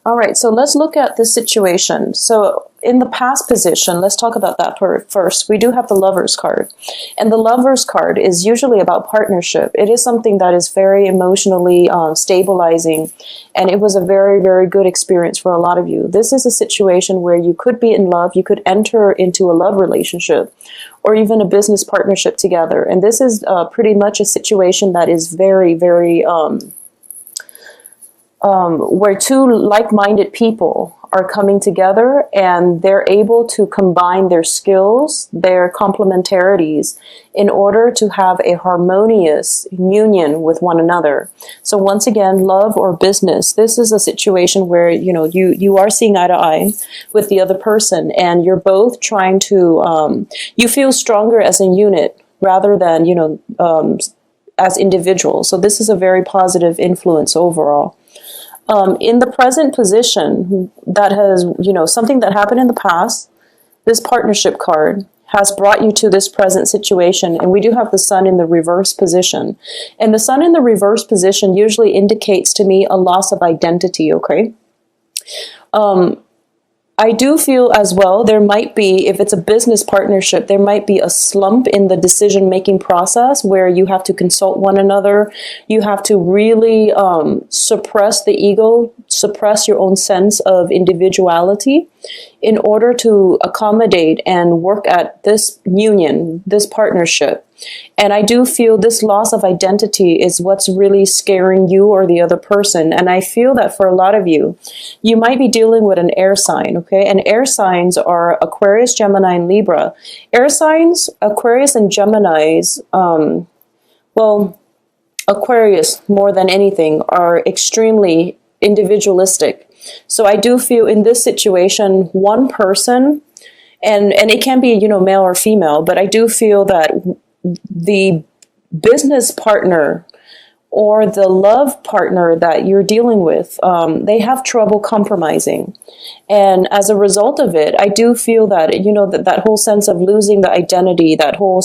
All right, so let's look at this situation. So in the past position, let's talk about that first. We do have the Lover's card. And the Lover's card is usually about partnership. It is something that is very emotionally stabilizing. And it was a very, very good experience for a lot of you. This is a situation where you could be in love. You could enter into a love relationship or even a business partnership together. And this is pretty much a situation that is very, very... where two like-minded people are coming together and they're able to combine their skills, their complementarities, in order to have a harmonious union with one another. So once again, love or business, this is a situation where, you know, you are seeing eye to eye with the other person and you're both trying to, you feel stronger as a unit rather than, you know, as individuals. So this is a very positive influence overall. In the present position, that has, you know, something that happened in the past, this partnership card has brought you to this present situation. And we do have the sun in the reverse position. And the sun in the reverse position usually indicates to me a loss of identity, okay? I do feel as well there might be, if it's a business partnership, there might be a slump in the decision-making process where you have to consult one another. You have to really suppress the ego, suppress your own sense of individuality in order to accommodate and work at this union, this partnership. And I do feel this loss of identity is what's really scaring you or the other person. And I feel that for a lot of you, you might be dealing with an air sign, okay? And air signs are Aquarius, Gemini, and Libra. Air signs, Aquarius and Geminis, well, Aquarius more than anything are extremely individualistic. So I do feel in this situation, one person, and it can be, you know, male or female, but I do feel that the business partner or the love partner that you're dealing with, they have trouble compromising. And as a result of it, I do feel that, you know, that whole sense of losing the identity, that whole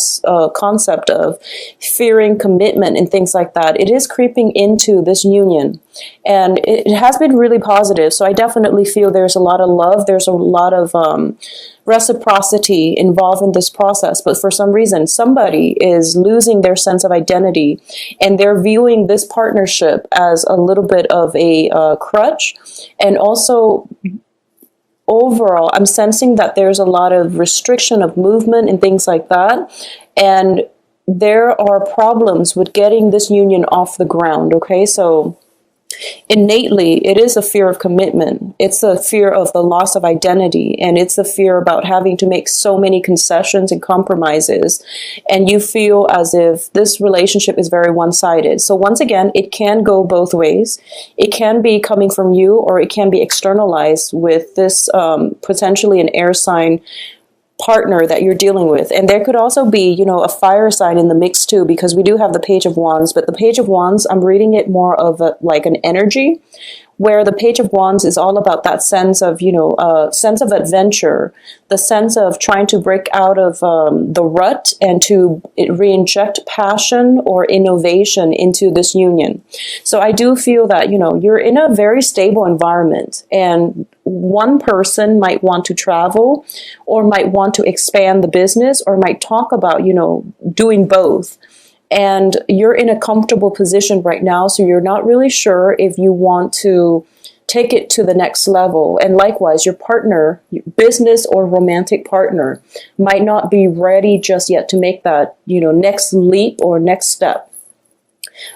concept of fearing commitment and things like that, it is creeping into this union. And it has been really positive. So I definitely feel there's a lot of love. There's a lot of reciprocity involved in this process. But for some reason, somebody is losing their sense of identity and they're viewing this partnership as a little bit of a crutch. And also, overall, I'm sensing that there's a lot of restriction of movement and things like that. And there are problems with getting this union off the ground, okay? So innately, it is a fear of commitment. It's a fear of the loss of identity, and it's a fear about having to make so many concessions and compromises. And you feel as if this relationship is very one-sided. So once again, it can go both ways. It can be coming from you, or it can be externalized with this potentially an air sign partner that you're dealing with. And there could also be, you know, a fire sign in the mix too, because we do have the Page of Wands, but the Page of Wands, I'm reading it more of like an energy, where the Page of Wands is all about that sense of, you know, sense of adventure, the sense of trying to break out of the rut and to re-inject passion or innovation into this union. So I do feel that, you know, you're in a very stable environment, and one person might want to travel or might want to expand the business or might talk about, you know, doing both. And you're in a comfortable position right now, so you're not really sure if you want to take it to the next level. And likewise, your partner, business or romantic partner, might not be ready just yet to make that, you know, next leap or next step.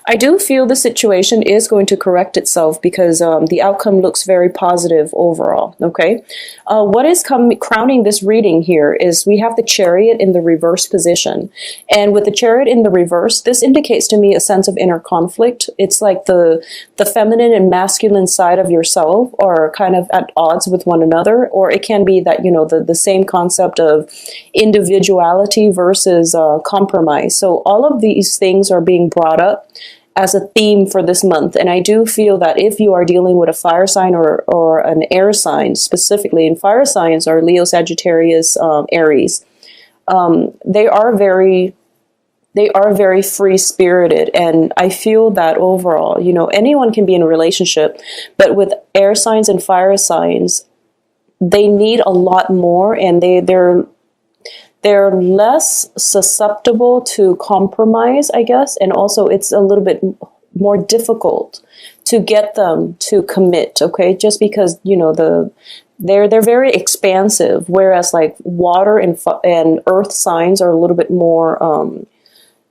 I do feel the situation is going to correct itself because the outcome looks very positive overall, okay? What is crowning this reading here is we have the Chariot in the reverse position. And with the Chariot in the reverse, this indicates to me a sense of inner conflict. It's like the feminine and masculine side of yourself are kind of at odds with one another, or it can be that, you know, the same concept of individuality versus compromise. So all of these things are being brought up as a theme for this month. And I do feel that if you are dealing with a fire sign or an air sign specifically, and fire signs are Leo, Sagittarius, Aries, they they are very free-spirited, and I feel that overall, you know, anyone can be in a relationship, but with air signs and fire signs, they need a lot more, and they're less susceptible to compromise, I guess, and also it's a little bit more difficult to get them to commit, okay? Just because, you know, they're very expansive, whereas like water and earth signs are a little bit more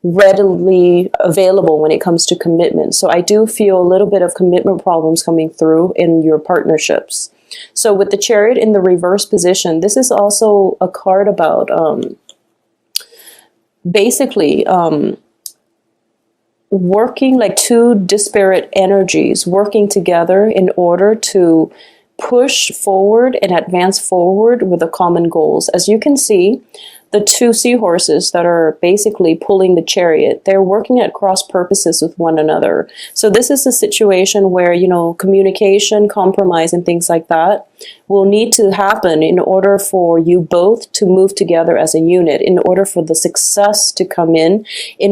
readily available when it comes to commitment. So I do feel a little bit of commitment problems coming through in your partnerships. So with the Chariot in the reverse position, this is also a card about basically working like two disparate energies working together in order to push forward and advance forward with the common goals. As you can see, the two seahorses that are basically pulling the chariot, they're working at cross purposes with one another. So this is a situation where, you know, communication, compromise, and things like that will need to happen in order for you both to move together as a unit, in order for the success to come in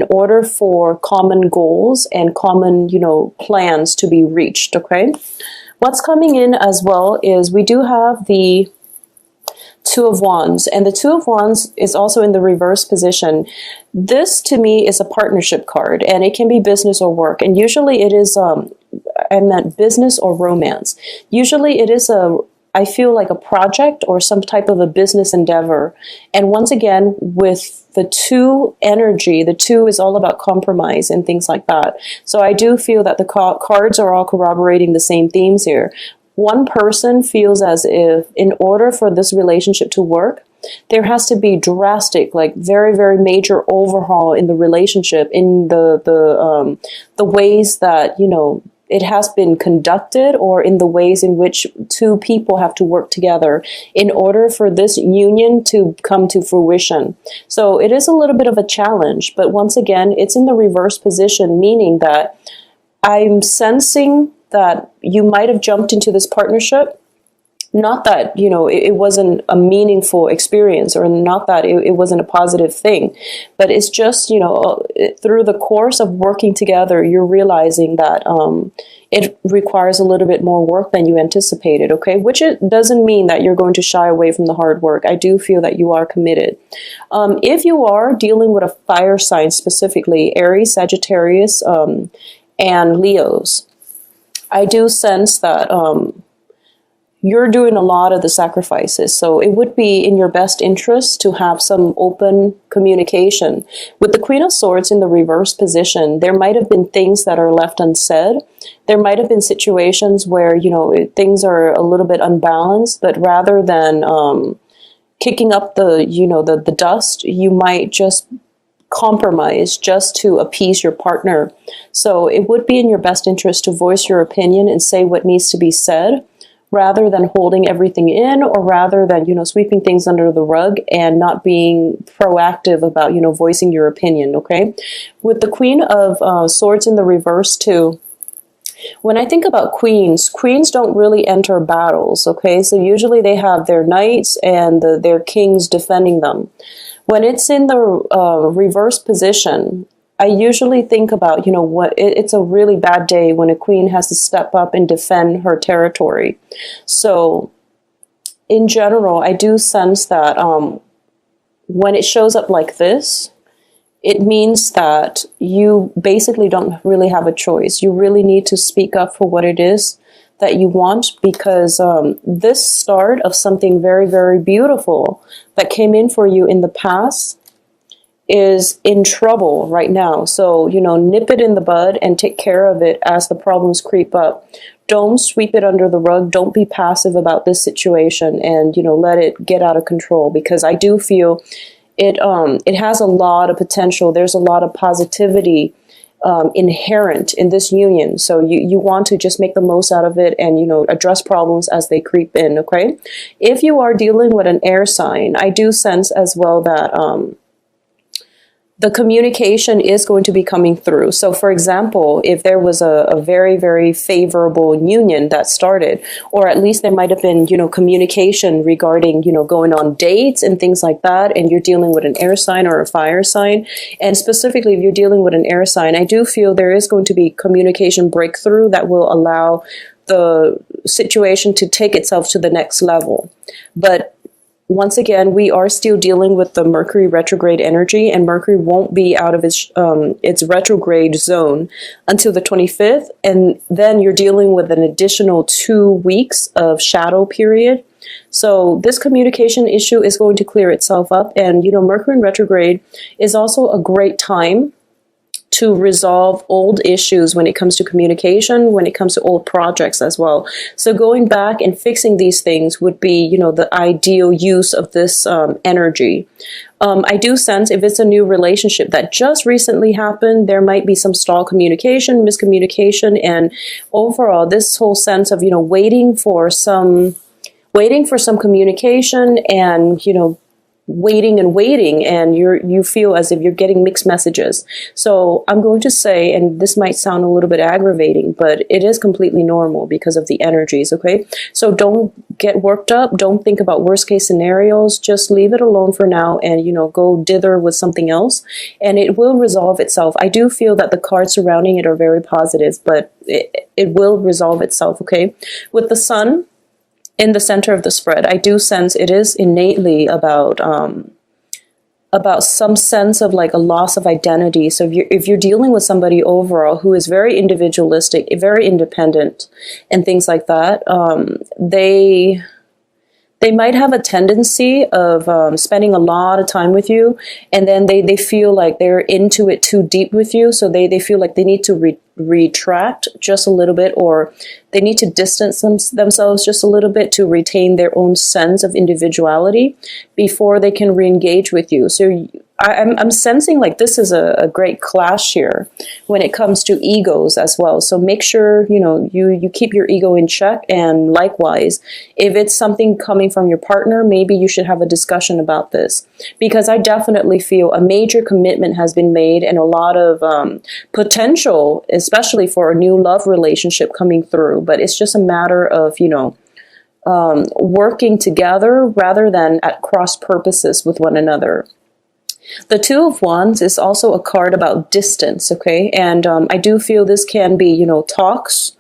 order for common goals and common, you know, plans to be reached, okay? What's coming in as well is we do have the Two of Wands, and the Two of Wands is also in the reverse position. This to me is a partnership card, and it can be business or work, and usually it is I meant business or romance. Usually it is I feel like a project or some type of a business endeavor. And once again, with the two energy, the two is all about compromise and things like that. So I do feel that the cards are all corroborating the same themes here. One person feels as if in order for this relationship to work, there has to be drastic, like very, very major overhaul in the relationship, in the ways that, you know, it has been conducted, or in the ways in which two people have to work together in order for this union to come to fruition. So it is a little bit of a challenge, but once again, it's in the reverse position, meaning that I'm sensing that you might have jumped into this partnership, not that, you know, it wasn't a meaningful experience, or not that it wasn't a positive thing, but it's just, you know, through the course of working together, you're realizing that it requires a little bit more work than you anticipated, okay? Which it doesn't mean that you're going to shy away from the hard work. I do feel that you are committed. If you are dealing with a fire sign, specifically Aries, Sagittarius, and Leos, I do sense that you're doing a lot of the sacrifices. So it would be in your best interest to have some open communication. With the Queen of Swords in the reverse position, there might have been things that are left unsaid. There might have been situations where, you know, things are a little bit unbalanced, but rather than kicking up the, you know, the dust, you might just compromise just to appease your partner. So it would be in your best interest to voice your opinion and say what needs to be said, rather than holding everything in, or rather than, you know, sweeping things under the rug and not being proactive about, you know, voicing your opinion, okay? With the Queen of Swords in the reverse too, when I think about queens don't really enter battles, okay? So usually they have their knights and their kings defending them. When it's in the reverse position, I usually think about, you know, it's a really bad day when a queen has to step up and defend her territory. So in general, I do sense that when it shows up like this, it means that you basically don't really have a choice. You really need to speak up for what it is that you want, because this start of something very, very beautiful that came in for you in the past is in trouble right now. So, you know, nip it in the bud and take care of it as the problems creep up. Don't sweep it under the rug. Don't be passive about this situation and, you know, let it get out of control, because I do feel it has a lot of potential. There's a lot of positivity inherent in this union. So you want to just make the most out of it and, you know, address problems as they creep in, okay? If you are dealing with an air sign, I do sense as well that the communication is going to be coming through. So for example, if there was a very, very favorable union that started, or at least there might have been, communication regarding, going on dates and things like that, and you're dealing with an air sign or a fire sign, and specifically if you're dealing with an air sign, I do feel there is going to be communication breakthrough that will allow the situation to take itself to the next level. But once again, we are still dealing with the Mercury retrograde energy, and Mercury won't be out of its retrograde zone until the 25th. And then you're dealing with an additional 2 weeks of shadow period. So this communication issue is going to clear itself up. And, Mercury in retrograde is also a great time to resolve old issues when it comes to communication, when it comes to old projects as well. So going back and fixing these things would be, the ideal use of this energy. I do sense if it's a new relationship that just recently happened, there might be some stall communication, miscommunication, and overall this whole sense of, waiting for some communication and, waiting, and you feel as if you're getting mixed messages. So I'm going to say, and this might sound a little bit aggravating, but it is completely normal because of the energies, okay? So don't get worked up. Don't think about worst case scenarios. Just leave it alone for now and, go dither with something else, and it will resolve itself. I do feel that the cards surrounding it are very positive, but it will resolve itself, okay? With the sun in the center of the spread, I do sense it is innately about some sense of like a loss of identity. So if you're dealing with somebody overall who is very individualistic, very independent, and things like that, they might have a tendency of spending a lot of time with you, and then they feel like they're into it too deep with you, so they feel like they need to retract just a little bit, or they need to distance themselves just a little bit to retain their own sense of individuality before they can re-engage with you. So I'm sensing like this is a great clash here when it comes to egos as well. So make sure, you keep your ego in check. And likewise, if it's something coming from your partner, maybe you should have a discussion about this, because I definitely feel a major commitment has been made and a lot of potential, especially for a new love relationship coming through. But it's just a matter of, working together rather than at cross purposes with one another. The Two of Wands is also a card about distance, okay? And I do feel this can be, talks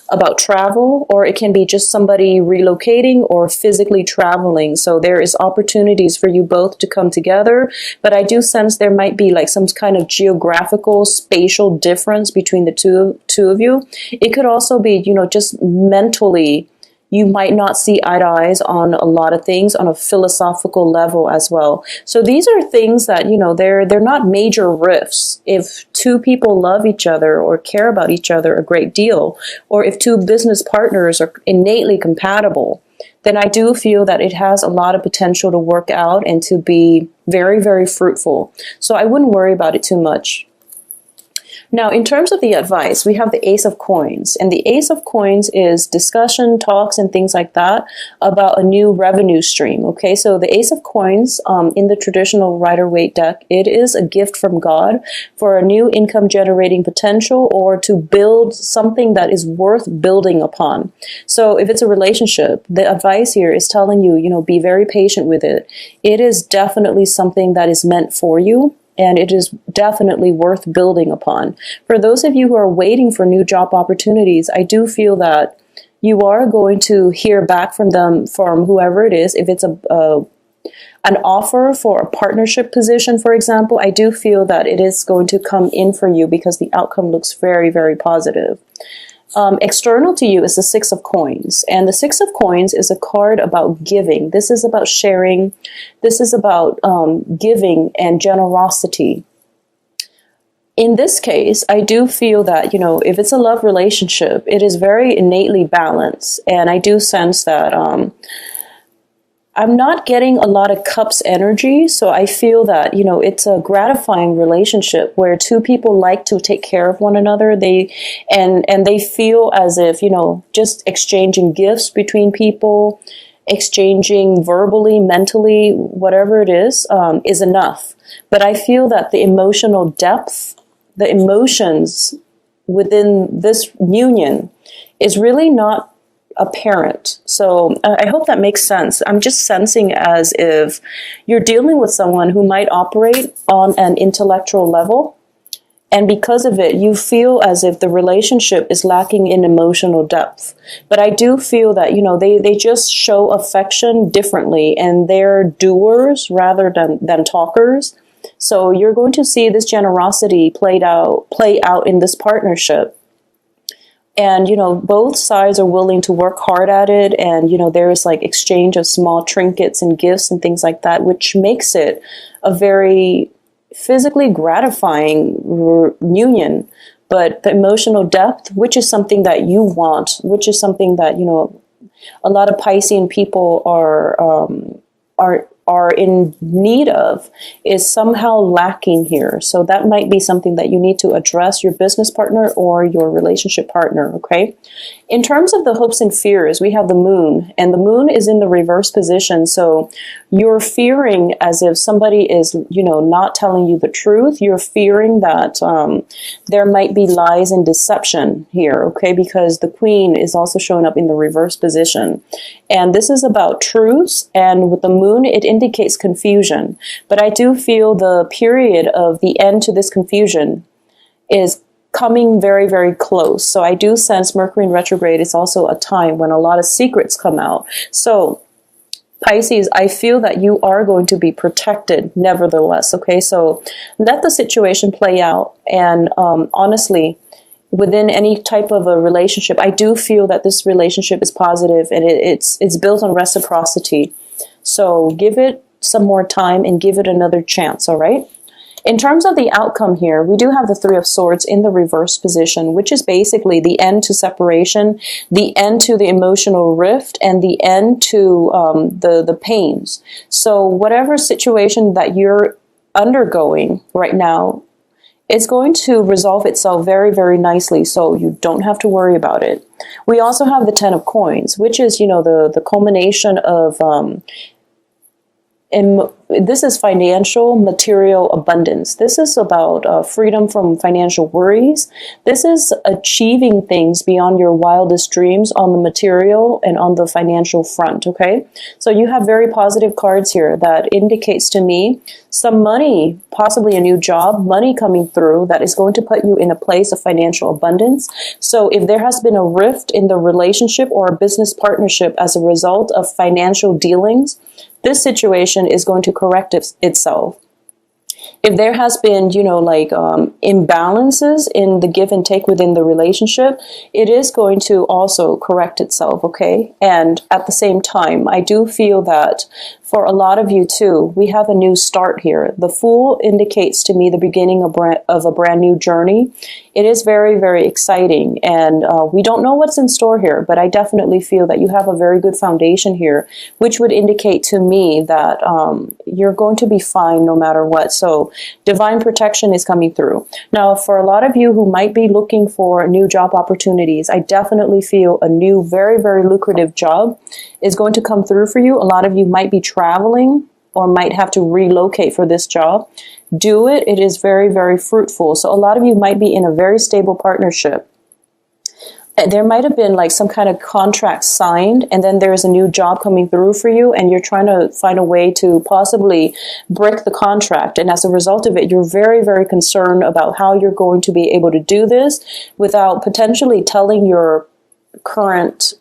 about travel, or it can be just somebody relocating or physically traveling. So there is opportunities for you both to come together, but I do sense there might be like some kind of geographical, spatial difference between the two of you. It could also be, just mentally, you might not see eye to eyes on a lot of things on a philosophical level as well. So these are things that, they're not major rifts. If two people love each other or care about each other a great deal, or if two business partners are innately compatible, then I do feel that it has a lot of potential to work out and to be very, very fruitful. So I wouldn't worry about it too much. Now, in terms of the advice, we have the Ace of Coins, and the Ace of Coins is discussion, talks, and things like that about a new revenue stream, okay? So the Ace of Coins, in the traditional Rider-Waite deck, it is a gift from God for a new income-generating potential or to build something that is worth building upon. So if it's a relationship, the advice here is telling you, be very patient with it. It is definitely something that is meant for you, and it is definitely worth building upon. For those of you who are waiting for new job opportunities, I do feel that you are going to hear back from them, from whoever it is. If it's an offer for a partnership position, for example, I do feel that it is going to come in for you because the outcome looks very, very positive. External to you is the Six of Coins, and the Six of Coins is a card about giving. This is about sharing. This is about giving and generosity. In this case, I do feel that, if it's a love relationship, it is very innately balanced, and I do sense that I'm not getting a lot of cups energy, so I feel that, it's a gratifying relationship where two people like to take care of one another. They feel as if, just exchanging gifts between people exchanging verbally, mentally, whatever it is enough. But I feel that the emotional depth, the emotions within this union is really not apparent. So I hope that makes sense. I'm just sensing as if you're dealing with someone who might operate on an intellectual level, and because of it, you feel as if the relationship is lacking in emotional depth. But I do feel that, they just show affection differently, and they're doers rather than talkers. So you're going to see this generosity play out in this partnership. And, both sides are willing to work hard at it. And, there's like exchange of small trinkets and gifts and things like that, which makes it a very physically gratifying union. But the emotional depth, which is something that you want, which is something that, a lot of Piscean people are in need of, is somehow lacking here. So that might be something that you need to address, your business partner or your relationship partner, okay? In terms of the hopes and fears, we have the moon, and the moon is in the reverse position. So you're fearing as if somebody is, not telling you the truth. You're fearing that there might be lies and deception here, okay? Because the queen is also showing up in the reverse position. And this is about truths, and with the moon, it indicates confusion. But I do feel the period of the end to this confusion is coming very, very close. So I do sense Mercury in retrograde is also a time when a lot of secrets come out. So Pisces, I feel that you are going to be protected nevertheless, okay? So let the situation play out. And honestly, within any type of a relationship, I do feel that this relationship is positive, and it's built on reciprocity. So give it some more time and give it another chance, all right? In terms of the outcome here, we do have the Three of Swords in the reverse position, which is basically the end to separation, the end to the emotional rift, and the end to the pains. So whatever situation that you're undergoing right now, it's going to resolve itself very, very nicely, so you don't have to worry about it. We also have the Ten of Coins, which is, the culmination of this is financial, material abundance. This is about freedom from financial worries. This is achieving things beyond your wildest dreams on the material and on the financial front, okay? So you have very positive cards here that indicates to me some money, possibly a new job, money coming through that is going to put you in a place of financial abundance. So if there has been a rift in the relationship or a business partnership as a result of financial dealings, this situation is going to correct itself. If there has been, imbalances in the give and take within the relationship, it is going to also correct itself, okay? And at the same time, I do feel that for a lot of you too, we have a new start here. The Fool indicates to me the beginning of a brand new journey. It is very, very exciting, and we don't know what's in store here, but I definitely feel that you have a very good foundation here, which would indicate to me that you're going to be fine no matter what. So divine protection is coming through. Now, for a lot of you who might be looking for new job opportunities, I definitely feel a new, very, very lucrative job is going to come through for you. A lot of you might be traveling or might have to relocate for this job. Do it. It is very, very fruitful. So a lot of you might be in a very stable partnership. There might have been like some kind of contract signed, and then there's a new job coming through for you, and you're trying to find a way to possibly break the contract. And as a result of it, you're very, very concerned about how you're going to be able to do this without potentially telling your current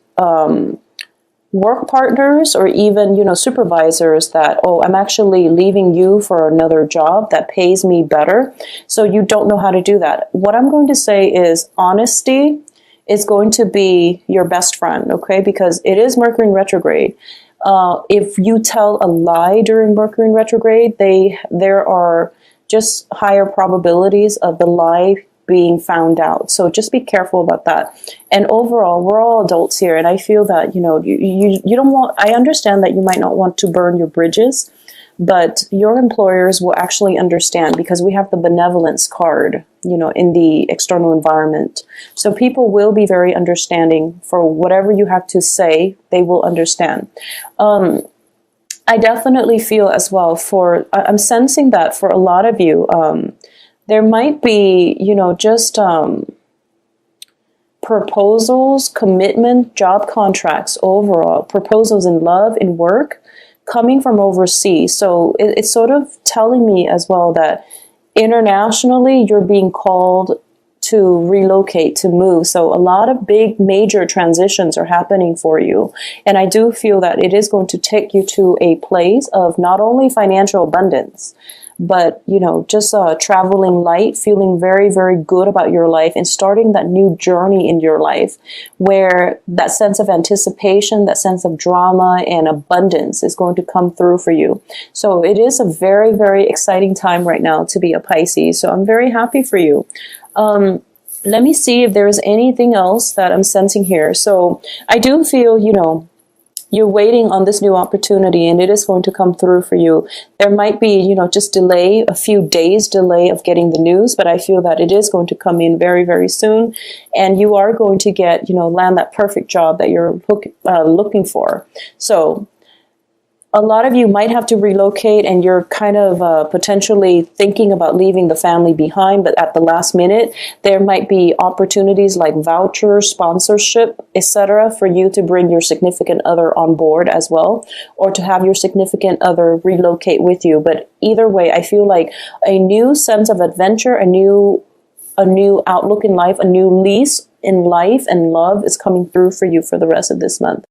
work partners or even, supervisors that, oh, I'm actually leaving you for another job that pays me better. So you don't know how to do that. What I'm going to say is honesty is going to be your best friend, okay? Because it is Mercury in retrograde. If you tell a lie during Mercury in retrograde, there are just higher probabilities of the lie being found out. So just be careful about that. And overall, we're all adults here, and I feel that, you don't want, I understand that you might not want to burn your bridges, but your employers will actually understand because we have the benevolence card in the external environment. So people will be very understanding for whatever you have to say. They will understand. I definitely feel as well I'm sensing that for a lot of you, there might be, just proposals, commitment, job contracts overall, proposals in love, in work, coming from overseas. So it's sort of telling me as well that internationally you're being called to relocate, to move. So a lot of big major transitions are happening for you. And I do feel that it is going to take you to a place of not only financial abundance, but, just traveling light, feeling very, very good about your life and starting that new journey in your life where that sense of anticipation, that sense of drama and abundance is going to come through for you. So it is a very, very exciting time right now to be a Pisces. So I'm very happy for you. Let me see if there's anything else that I'm sensing here. So I do feel, you're waiting on this new opportunity and it is going to come through for you. There might be, just delay, a few days delay of getting the news, but I feel that it is going to come in very, very soon. And you are going to get, land that perfect job that you're looking for. So a lot of you might have to relocate and you're kind of potentially thinking about leaving the family behind, but at the last minute, there might be opportunities like vouchers, sponsorship, etc. for you to bring your significant other on board as well, or to have your significant other relocate with you. But either way, I feel like a new sense of adventure, a new outlook in life, a new lease in life and love is coming through for you for the rest of this month.